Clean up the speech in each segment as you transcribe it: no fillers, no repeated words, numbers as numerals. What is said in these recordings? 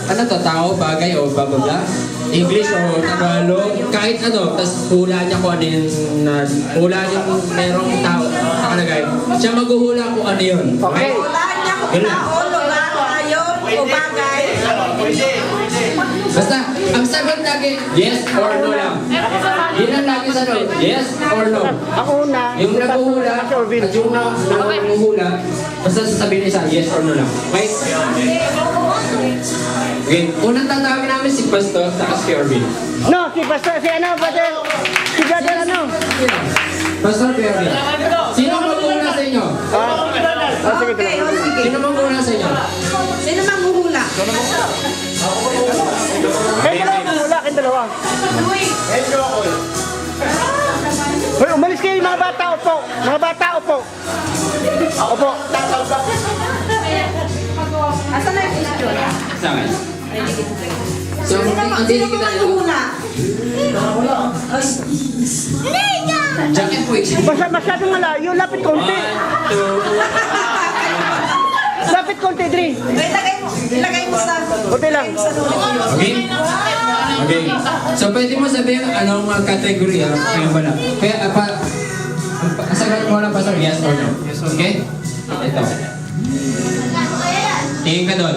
ano to, tao, bagay, o bababa? English o Tagalog, kahit ano, tapos hula niya kung ano yun, hula yung merong tao, nakalagay. Siya maghuhula kung ano yun. Okay? Wala niya kung tao, lugar, hayop, o bagay. Basta, ang sagot lagi, yes or no lang. Yun ang lagi sa no, yes or no. Ang una, Yung naghuhula, at yung nanguhula, basta sasabihin isa, yes or no lang. Okay? Okay, unang tatawagin namin si Pastor, saka si Orvin. no, si Pastor, si ano, Pastor, si Brother ano? Pastor Orvin, sino maghuhula sa inyo? Sige, Okay, o sige. Sino maghuhula sa inyo? Sino manghuhula? Kayo dalawa, wala kayong dalawa. Hoy, umalis kayo mga bata, opo. Mga bata, opo. Opo. Asan na yung picture? Sa akin. So, ang Sino dili kita nito. manghuhula? Jacket po, Basta masyadong malayo, lapit konti. 1, 2, Lapit konti, Dre. Ilagay mo sa... Konti lang. okay? Okay. So, pwede mo sabihin anong category, ha? Kaya wala. Kaya, sagot mo lang, Pastor, yes or no. Okay? Ito. Tingin ka doon.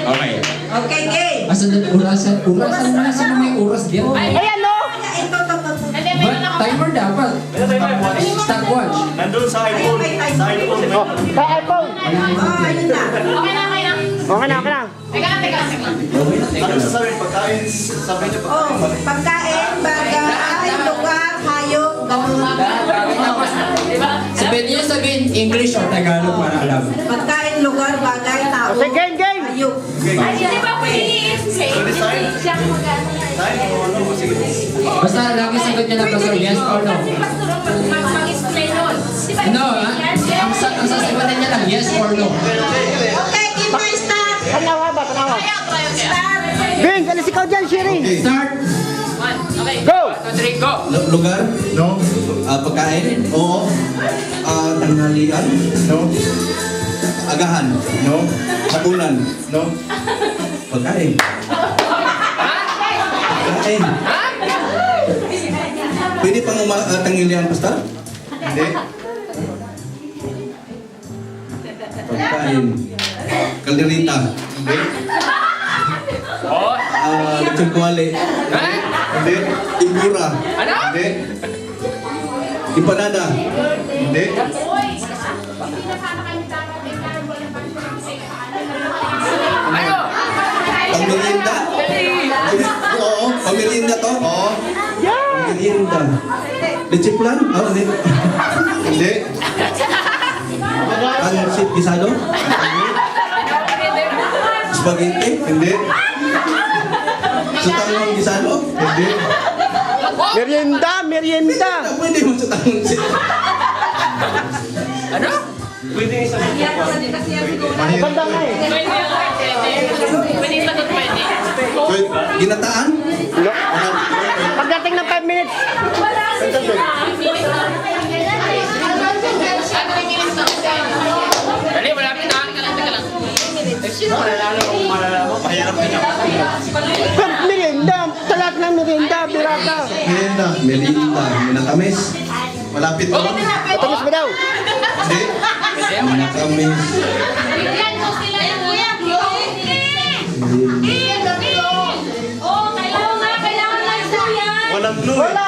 Okay. Okay, game. Asan na urasan? Urasan mo na sino may oras diyan. Ayan, no? Ito, But timer dapat. Stopwatch. Nandun sa iPhone. Sa iPhone. Oh, sa iPhone. Oh, ayun na. Okay na, okay na. Ano sasabihin? Pagkain. Sabihin niyo Oh, pagkain, bagay, lugar, hayop, ganun. Sabihin English o Tagalog para alam. Pagkain, lugar, bagay, tao. Okay, game, game. Hayop. Basta lagi sagot niya ng Pastor, yes or no. No, ha? Ang sasagutin niya lang, yes or no. Okay, give my start. Tanawa ba, tanawa? Start. Bing, alis ikaw dyan, Sherry. Start. Go! 1, 2, 3, go. Lugar? No. Pagkain? Oo. Tanghalian? No. Agahan? No. Hapunan? No. Pagkain? Pagkain? Pwede pang tanghalian, Pastor? Hindi. Pagkain? Kalderita? Hindi. Lechon kuwali? Hindi. Imbura? Ano? Hindi. Empanada? Hindi. Ano? Pamerienda? Oo. Pamerienda to? Oo. Pamerienda. Leche plan? Oo, hindi. Hindi. Pansit gisado? Spaghetti? Hindi. Sutang gisado? Hindi. Merienda, merienda. Pwede mo sutang gisado. Ano? Maganda nga eh. Ginataan? No. Pagdating ng 5 minutes. Dali, malapit na. Teka lang. Sino malalaman kung malalaman? Mahirap din ako. Merienda. Sa lahat ng merienda, birata. Merienda. Merienda. Minatamis. Malapit to. Matamis mo daw. Hindi. Minatamis. Walang blue. Wala,